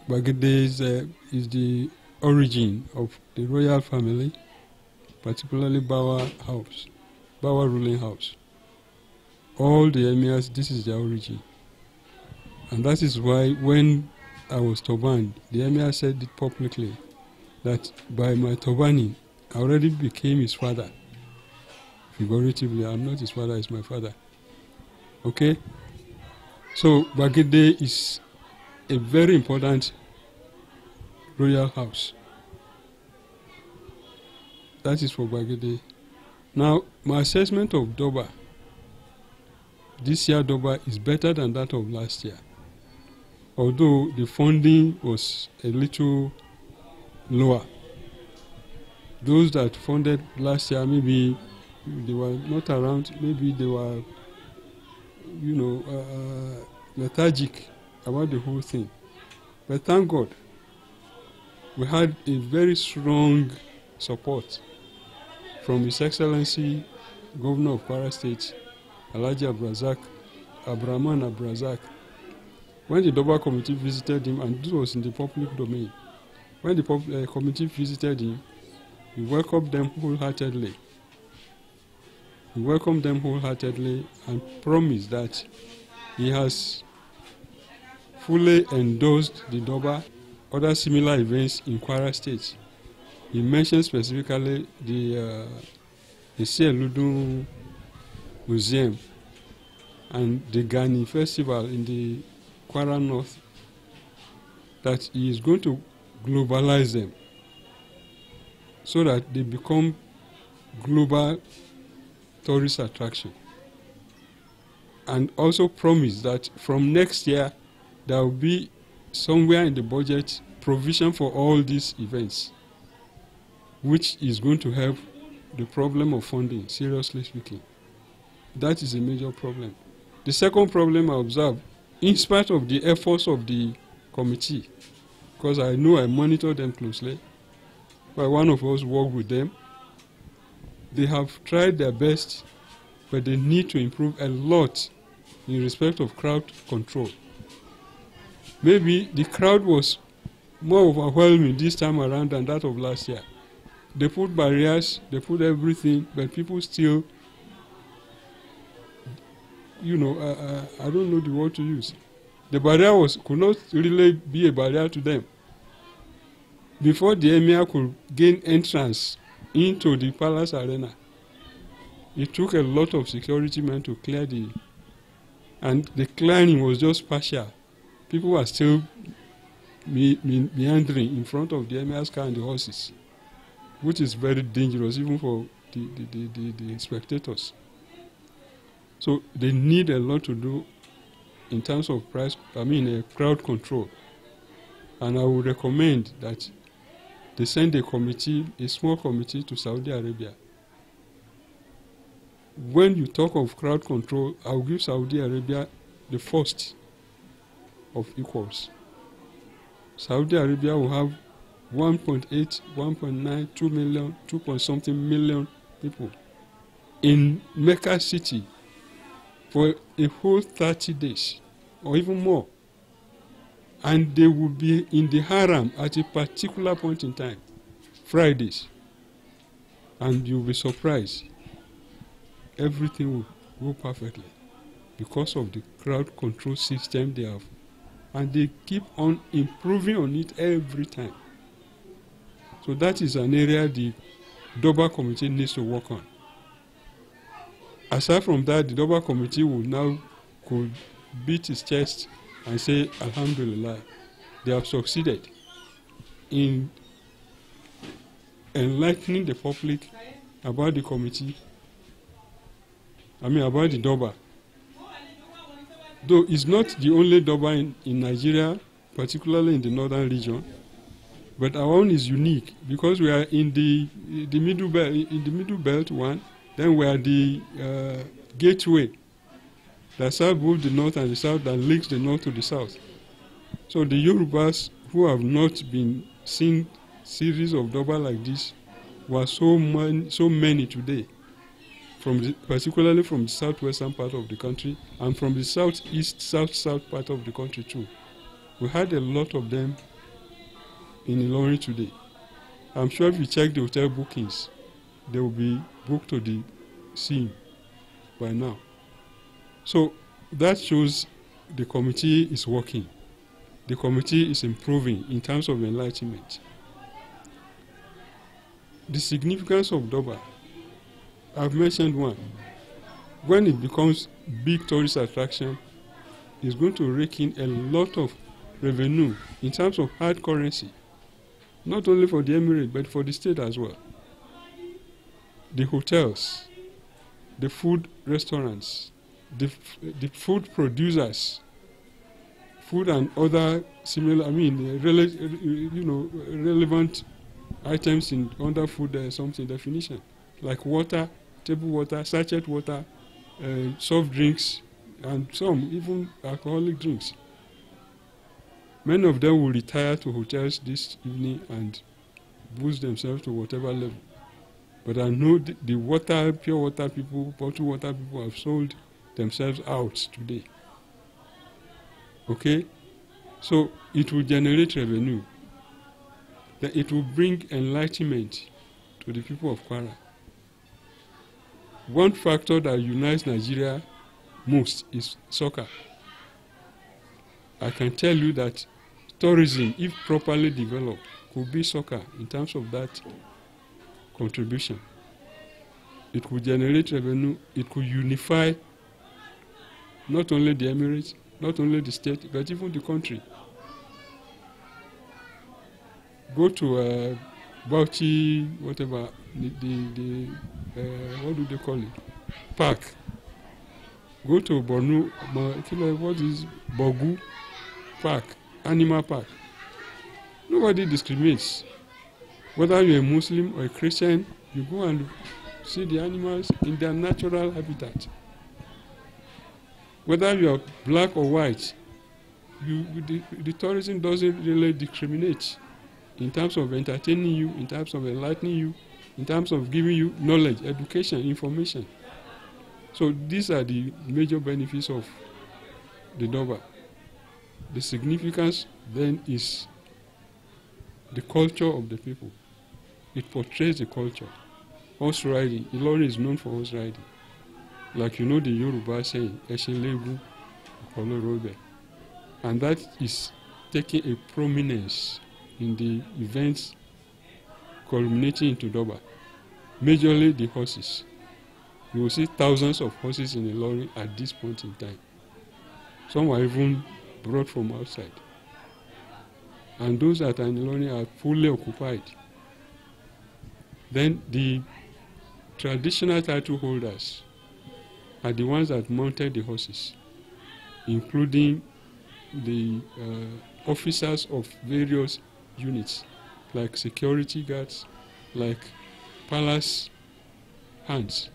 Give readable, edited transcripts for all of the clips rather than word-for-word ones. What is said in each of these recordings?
Gbagede is the origin of the royal family, particularly Bawa house, Bawa ruling house. All the emirs, this is their origin. And that is why when I was turbaned, the emir said it publicly that by my turbaning, I already became his father. Figuratively, I'm not his father, he's my father. Okay? So Gbagede is a very important royal house. That is for Gbagede. Now, my assessment of Durbar, this year Durbar is better than that of last year. Although the funding was a little lower. Those that funded last year, maybe they were not around, maybe they were, lethargic about the whole thing. But thank God, we had a very strong support from His Excellency, Governor of Kwara State, Alhaji Abrahman Abrazak. When the Durbar committee visited him, and this was in the public domain, when the committee visited him, he welcomed them wholeheartedly. He welcomed them wholeheartedly and promised that he has fully endorsed the Durbar, other similar events in Kwara State. He mentioned specifically the Seludu Museum and the Gani Festival in the Kwara North, that he is going to globalize them so that they become global tourist attraction. And also promised that from next year there will be somewhere in the budget provision for all these events, which is going to help the problem of funding, seriously speaking. That is a major problem. The second problem I observe, in spite of the efforts of the committee, because I know I monitor them closely, but one of us worked with them, they have tried their best, but they need to improve a lot in respect of crowd control. Maybe the crowd was more overwhelming this time around than that of last year. They put barriers, they put everything, but people still, I don't know the word to use. The barrier could not really be a barrier to them. Before the emir could gain entrance into the palace arena, it took a lot of security men to clear and the clearing was just partial. People were still meandering in front of the emir's car and the horses, which is very dangerous even for the spectators. So they need a lot to do in terms of crowd control. And I would recommend that they send a small committee to Saudi Arabia. When you talk of crowd control, I will give Saudi Arabia the first of equals. Saudi Arabia will have 1.8, 1.9, 2 million, 2-point-something million people in Mecca city for a whole 30 days or even more. And they will be in the haram at a particular point in time, Fridays. And you'll be surprised. Everything will go perfectly because of the crowd control system they have. And they keep on improving on it every time. So that is an area the Durbar committee needs to work on. Aside from that, the Durbar committee will now could beat its chest and say, Alhamdulillah, they have succeeded in enlightening the public about the committee, about the Durbar. Though it's not the only Durbar in Nigeria, particularly in the northern region, but our own is unique because we are in the middle belt one, then we are the gateway that serves both the north and the south, that links the north to the south. So the Yorubas who have not been seeing series of Durbar like this were so many today, particularly from the southwestern part of the country and from the southeast, south part of the country too. We had a lot of them in Ilorin today. I'm sure if you check the hotel bookings, they will be booked to the scene by now. So that shows the committee is working. The committee is improving in terms of enlightenment. The significance of Durbar, I've mentioned one. When it becomes big tourist attraction, it's going to rake in a lot of revenue in terms of hard currency, not only for the emirate but for the state as well. The hotels, the food restaurants, the food producers, food and other similar, relevant items under food something definition, like water, table water, sachet water, soft drinks, and some even alcoholic drinks. Many of them will retire to hotels this evening and boost themselves to whatever level. But I know the water, pure water people, bottled water people have sold themselves out today. Okay? So it will generate revenue. That it will bring enlightenment to the people of Kwara. One factor that unites Nigeria most is soccer. I can tell you that tourism, if properly developed, could be soccer in terms of that contribution. It could generate revenue, it could unify not only the Emirates, not only the state, but even the country. Go to Bauchi, whatever, what do they call it? Park. Go to Borno, what is Bogu Park, Animal Park. Nobody discriminates. Whether you're a Muslim or a Christian, you go and see the animals in their natural habitat. Whether you're black or white, the tourism doesn't really discriminate in terms of entertaining you, in terms of enlightening you, in terms of giving you knowledge, education, information. So these are the major benefits of the Durbar. The significance then is the culture of the people. It portrays the culture. Horse riding. Ilorin is known for horse riding. Like the Yoruba saying, Eshinlebu, Okolo. And that is taking a prominence in the events culminating into Durbar. Majorly the horses. You will see thousands of horses in Ilorin at this point in time. Some were even brought from outside. And those that are in Ilorin are fully occupied. Then the traditional title holders are the ones that mounted the horses, including the officers of various units, like security guards, like palace hands,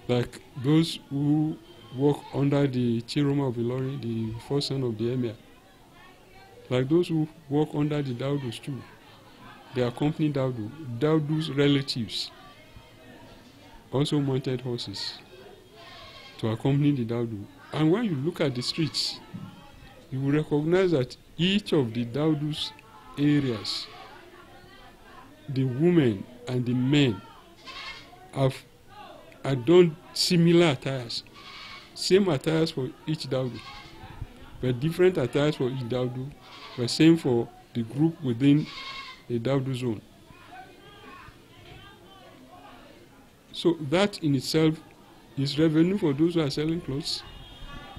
like those who work under the Chiroma of Ilorin, the first son of the Emir, like those who work under the Daudus too. They accompany Daudu. Daudu's relatives also mounted horses to accompany the Daudu. And when you look at the streets, you will recognize that each of the Daudu's areas, the women and the men have adorned similar attires. Same attires for each Daudu, but different attires for each Daudu, but same for the group within the Daudu zone. So that in itself is revenue for those who are selling clothes.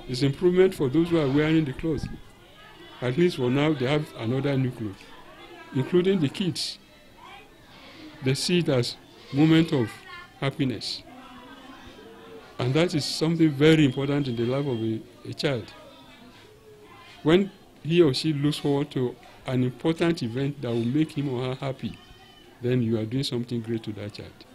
It's improvement for those who are wearing the clothes. At least for now, they have another new clothes, including the kids. They see it as a moment of happiness. And that is something very important in the life of a child. When he or she looks forward to an important event that will make him or her happy, then you are doing something great to that child.